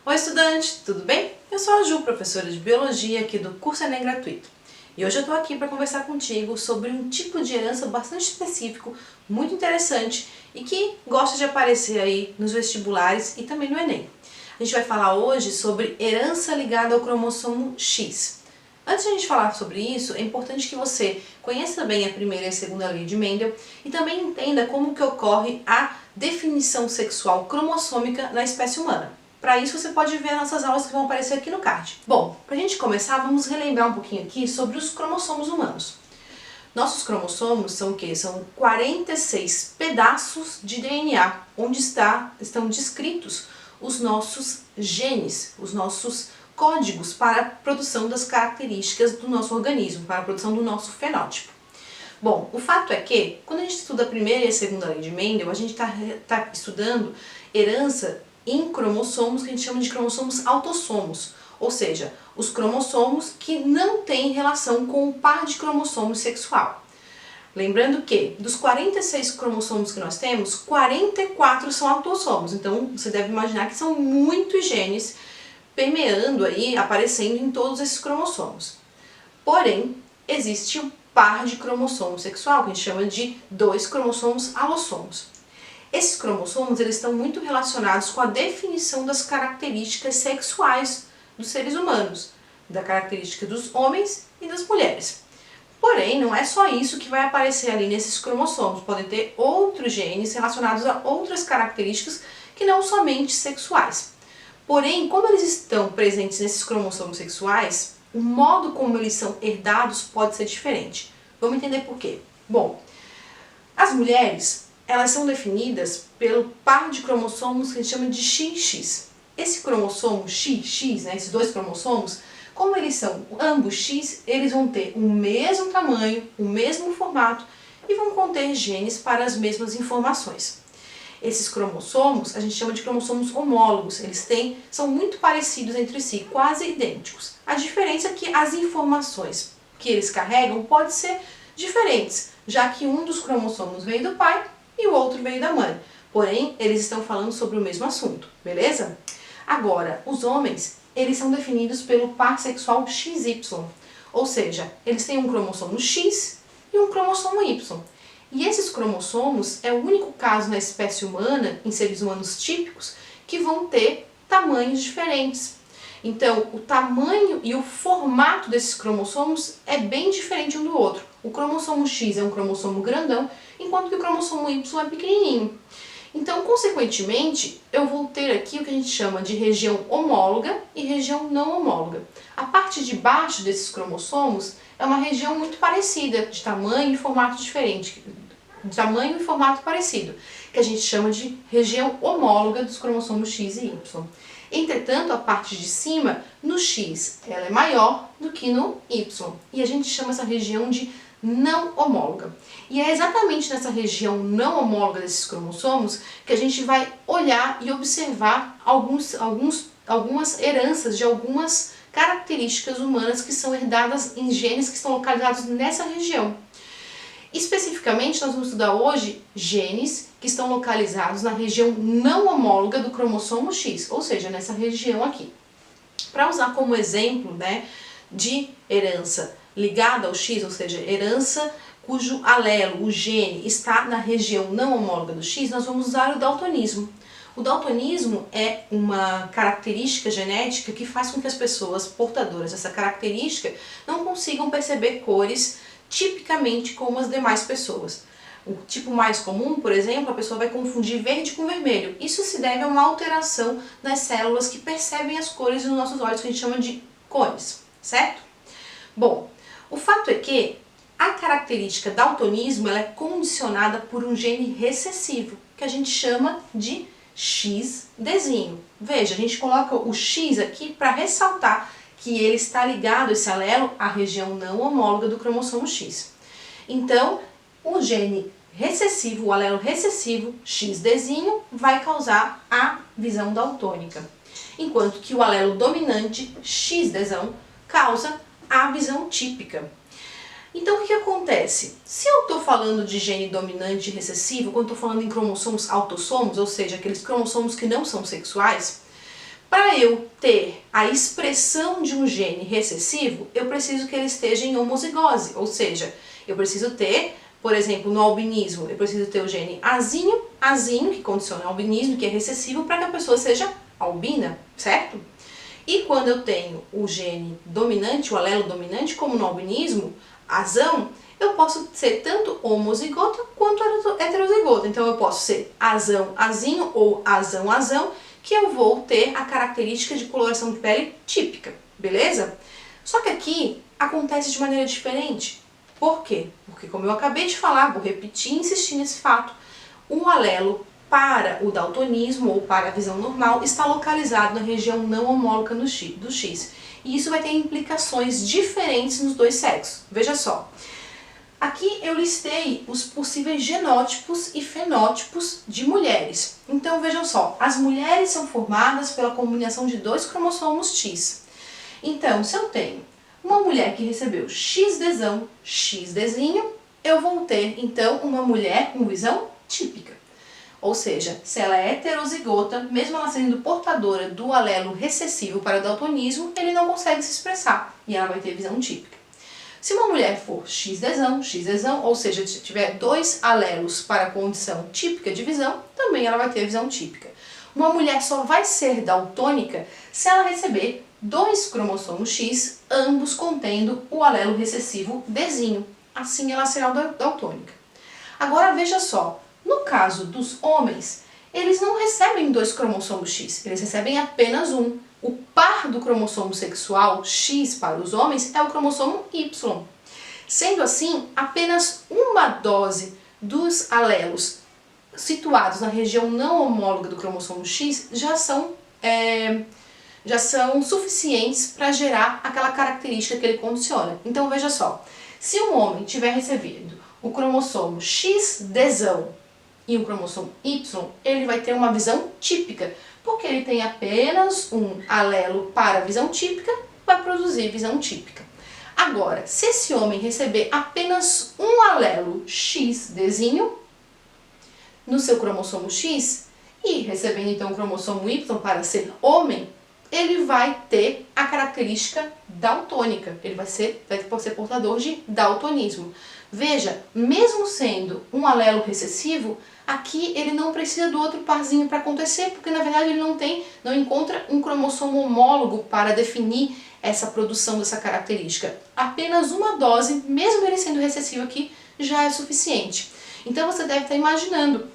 Oi estudante, tudo bem? Eu sou a Ju, professora de Biologia aqui do curso Enem Gratuito. E hoje eu estou aqui para conversar contigo sobre um tipo de herança bastante específico, muito interessante e que gosta de aparecer aí nos vestibulares e também no Enem. A gente vai falar hoje sobre herança ligada ao cromossomo X. Antes de a gente falar sobre isso, é importante que você conheça bem a primeira e a segunda lei de Mendel e também entenda como que ocorre a definição sexual cromossômica na espécie humana. Para isso você pode ver nossas aulas que vão aparecer aqui no card. Bom, para a gente começar, vamos relembrar um pouquinho aqui sobre os cromossomos humanos. Nossos cromossomos são o quê? São 46 pedaços de DNA, onde estão descritos os nossos genes, os nossos códigos para a produção das características do nosso organismo, para a produção do nosso fenótipo. Bom, o fato é que, quando a gente estuda a primeira e a segunda lei de Mendel, a gente está estudando herança em cromossomos que a gente chama de cromossomos autossomos, ou seja, os cromossomos que não têm relação com o par de cromossomos sexual. Lembrando que, dos 46 cromossomos que nós temos, 44 são autossomos, então você deve imaginar que são muitos genes permeando aí, aparecendo em todos esses cromossomos. Porém, existe o par de cromossomo sexual, que a gente chama de 2 cromossomos alossomos. Esses cromossomos eles estão muito relacionados com a definição das características sexuais dos seres humanos, da característica dos homens e das mulheres. Porém, não é só isso que vai aparecer ali nesses cromossomos, podem ter outros genes relacionados a outras características que não somente sexuais. Porém, como eles estão presentes nesses cromossomos sexuais, o modo como eles são herdados pode ser diferente. Vamos entender por quê. Bom, as mulheres, elas são definidas pelo par de cromossomos que a gente chama de XX. Esse cromossomo XX, né, esses 2 cromossomos, como eles são ambos X, eles vão ter o mesmo tamanho, o mesmo formato e vão conter genes para as mesmas informações. Esses cromossomos a gente chama de cromossomos homólogos, são muito parecidos entre si, quase idênticos. A diferença é que as informações que eles carregam podem ser diferentes, já que um dos cromossomos veio do pai e o outro veio da mãe. Porém, eles estão falando sobre o mesmo assunto, beleza? Agora, os homens, eles são definidos pelo par sexual XY, ou seja, eles têm um cromossomo X e um cromossomo Y. E esses cromossomos é o único caso na espécie humana, em seres humanos típicos, que vão ter tamanhos diferentes. Então, o tamanho e o formato desses cromossomos é bem diferente um do outro. O cromossomo X é um cromossomo grandão, enquanto que o cromossomo Y é pequenininho. Então, consequentemente, eu vou ter aqui o que a gente chama de região homóloga e região não homóloga. A parte de baixo desses cromossomos é uma região muito parecida, de tamanho e formato diferente, de tamanho e formato parecido, que a gente chama de região homóloga dos cromossomos X e Y. Entretanto, a parte de cima, no X, ela é maior do que no Y, e a gente chama essa região de não homóloga. E é exatamente nessa região não homóloga desses cromossomos que a gente vai olhar e observar algumas heranças de algumas características humanas que são herdadas em genes que estão localizados nessa região. Especificamente, nós vamos estudar hoje genes que estão localizados na região não homóloga do cromossomo X, ou seja, nessa região aqui. Para usar como exemplo, né, de herança ligada ao X, ou seja, herança cujo alelo, o gene, está na região não homóloga do X, nós vamos usar o daltonismo. O daltonismo é uma característica genética que faz com que as pessoas portadoras dessa característica não consigam perceber cores tipicamente como as demais pessoas. O tipo mais comum, por exemplo, a pessoa vai confundir verde com vermelho. Isso se deve a uma alteração nas células que percebem as cores nos nossos olhos, que a gente chama de cores, certo? Bom, o fato é que a característica daltonismo ela é condicionada por um gene recessivo, que a gente chama de XDzinho. Veja, a gente coloca o X aqui para ressaltar que ele está ligado, esse alelo, à região não homóloga do cromossomo X. Então, o gene recessivo, o alelo recessivo, XDzinho, vai causar a visão daltônica, enquanto que o alelo dominante, XDzão, causa a visão típica. Então, o que acontece? Se eu estou falando de gene dominante e recessivo, quando estou falando em cromossomos autossomos, ou seja, aqueles cromossomos que não são sexuais, Para eu ter a expressão de um gene recessivo, eu preciso que ele esteja em homozigose, ou seja, eu preciso ter, por exemplo, no albinismo, eu preciso ter o gene azinho, que condiciona o albinismo, que é recessivo, para que a pessoa seja albina, certo? E quando eu tenho o gene dominante, o alelo dominante, como no albinismo, azão, eu posso ser tanto homozigota quanto heterozigota. Então eu posso ser azão, azinho ou azão, azão, que eu vou ter a característica de coloração de pele típica, beleza? Só que aqui acontece de maneira diferente. Por quê? Porque, como eu acabei de falar, vou repetir e insistir nesse fato, o alelo para o daltonismo ou para a visão normal está localizado na região não homóloga do X. E isso vai ter implicações diferentes nos dois sexos. Veja só. Aqui eu listei os possíveis genótipos e fenótipos de mulheres. Então vejam só, as mulheres são formadas pela combinação de dois cromossomos X. Então, se eu tenho uma mulher que recebeu XDzão, XDzinho, eu vou ter então uma mulher com visão típica. Ou seja, se ela é heterozigota, mesmo ela sendo portadora do alelo recessivo para o daltonismo, ele não consegue se expressar e ela vai ter visão típica. Se uma mulher for XDzão, XDzão, ou seja, tiver dois alelos para a condição típica de visão, também ela vai ter visão típica. Uma mulher só vai ser daltônica se ela receber dois cromossomos X, ambos contendo o alelo recessivo Dzinho. Assim ela será daltônica. Agora veja só, no caso dos homens, eles não recebem dois cromossomos X, eles recebem apenas um. O par do cromossomo sexual X para os homens é o cromossomo Y. Sendo assim, apenas uma dose dos alelos situados na região não homóloga do cromossomo X já são suficientes para gerar aquela característica que ele condiciona. Então veja só, se um homem tiver recebido o cromossomo XDzão e o cromossomo Y, ele vai ter uma visão típica, porque ele tem apenas um alelo para a visão típica, vai produzir visão típica. Agora, se esse homem receber apenas um alelo XDzinho no seu cromossomo X e recebendo então o cromossomo Y para ser homem, ele vai ter a característica daltônica, ele vai ser portador de daltonismo. Veja, mesmo sendo um alelo recessivo, aqui ele não precisa do outro parzinho para acontecer, porque na verdade ele não encontra um cromossomo homólogo para definir essa produção dessa característica. Apenas uma dose, mesmo ele sendo recessivo aqui, já é suficiente. Então você deve estar imaginando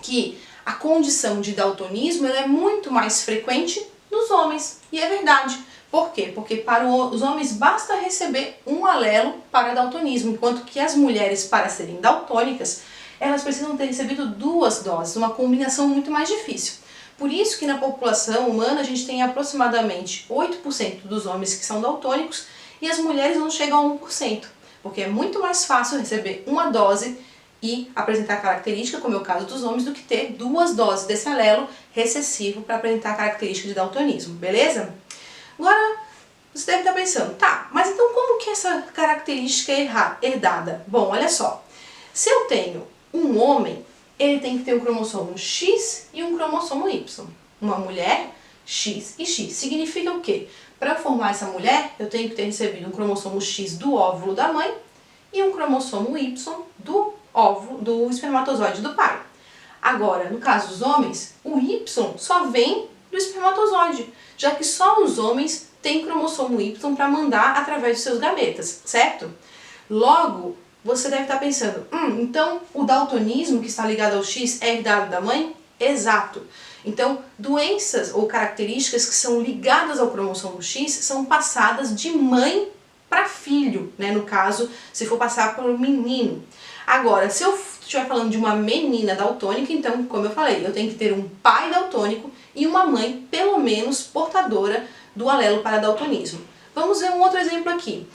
que a condição de daltonismo ela é muito mais frequente nos homens, e é verdade. Por quê? Porque para os homens basta receber um alelo para daltonismo, enquanto que as mulheres, para serem daltônicas, elas precisam ter recebido duas doses, uma combinação muito mais difícil. Por isso que na população humana a gente tem aproximadamente 8% dos homens que são daltônicos e as mulheres não chegam a 1%, porque é muito mais fácil receber uma dose e apresentar característica, como é o caso dos homens, do que ter duas doses desse alelo recessivo para apresentar característica de daltonismo, beleza? Agora, você deve estar pensando, tá, mas então como que essa característica é herdada? Bom, olha só, se eu tenho um homem, ele tem que ter um cromossomo X e um cromossomo Y. Uma mulher, X e X. Significa o quê? Para formar essa mulher, eu tenho que ter recebido um cromossomo X do óvulo da mãe e um cromossomo Y do espermatozoide do pai. Agora, no caso dos homens, o Y só vem do espermatozoide, já que só os homens têm cromossomo Y para mandar através dos seus gametas, certo? Logo, você deve estar pensando, então o daltonismo que está ligado ao X é herdado da mãe? Exato. Então, doenças ou características que são ligadas ao cromossomo X são passadas de mãe para filho, né? No caso, se for passar por um menino. Agora, se eu estiver falando de uma menina daltônica, então, como eu falei, eu tenho que ter um pai daltônico e uma mãe, pelo menos, portadora do alelo para daltonismo. Vamos ver um outro exemplo aqui.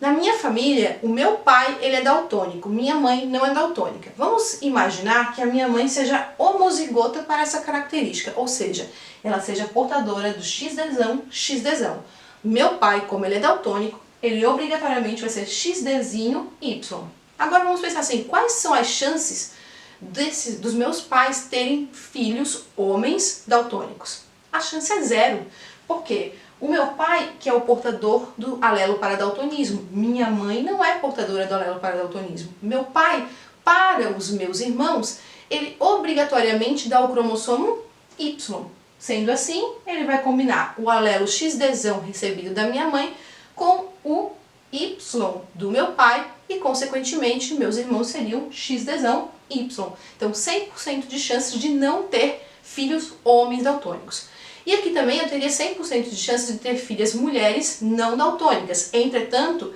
Na minha família, o meu pai ele é daltônico, minha mãe não é daltônica. Vamos imaginar que a minha mãe seja homozigota para essa característica, ou seja, ela seja portadora do XDzão, XDzão. Meu pai, como ele é daltônico, ele obrigatoriamente vai ser XDzinho Y. Agora vamos pensar assim, quais são as chances dos meus pais terem filhos homens daltônicos? A chance é zero. Por quê? O meu pai, que é o portador do alelo para daltonismo. Minha mãe não é portadora do alelo para daltonismo. Meu pai, para os meus irmãos, ele obrigatoriamente dá o cromossomo Y. Sendo assim, ele vai combinar o alelo XDzão recebido da minha mãe com o Y do meu pai e, consequentemente, meus irmãos seriam XDzão Y. Então, 100% de chance de não ter filhos homens daltônicos. E aqui também eu teria 100% de chance de ter filhas mulheres não daltônicas. Entretanto,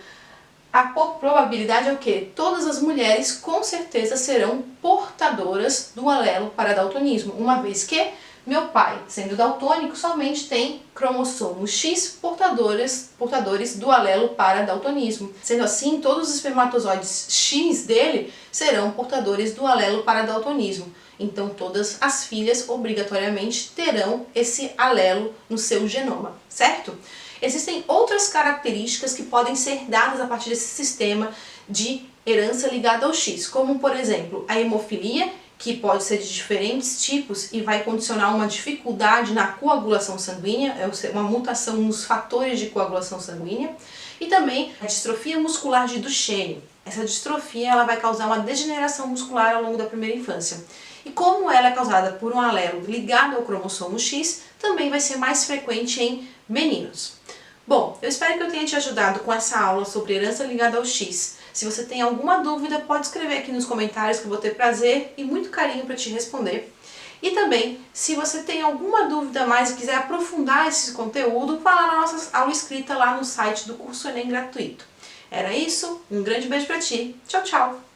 a probabilidade é o quê? Todas as mulheres com certeza serão portadoras do alelo para daltonismo, uma vez que meu pai, sendo daltônico, somente tem cromossomo X portadores do alelo para daltonismo. Sendo assim, todos os espermatozoides X dele serão portadores do alelo para daltonismo. Então todas as filhas obrigatoriamente terão esse alelo no seu genoma, certo? Existem outras características que podem ser dadas a partir desse sistema de herança ligada ao X, como por exemplo a hemofilia, que pode ser de diferentes tipos e vai condicionar uma dificuldade na coagulação sanguínea, é uma mutação nos fatores de coagulação sanguínea, e também a distrofia muscular de Duchenne. Essa distrofia ela vai causar uma degeneração muscular ao longo da primeira infância. E como ela é causada por um alelo ligado ao cromossomo X, também vai ser mais frequente em meninos. Bom, eu espero que eu tenha te ajudado com essa aula sobre herança ligada ao X. Se você tem alguma dúvida, pode escrever aqui nos comentários que eu vou ter prazer e muito carinho para te responder. E também, se você tem alguma dúvida a mais e quiser aprofundar esse conteúdo, vá lá na nossa aula escrita lá no site do curso Enem Gratuito. Era isso, um grande beijo para ti, tchau, tchau!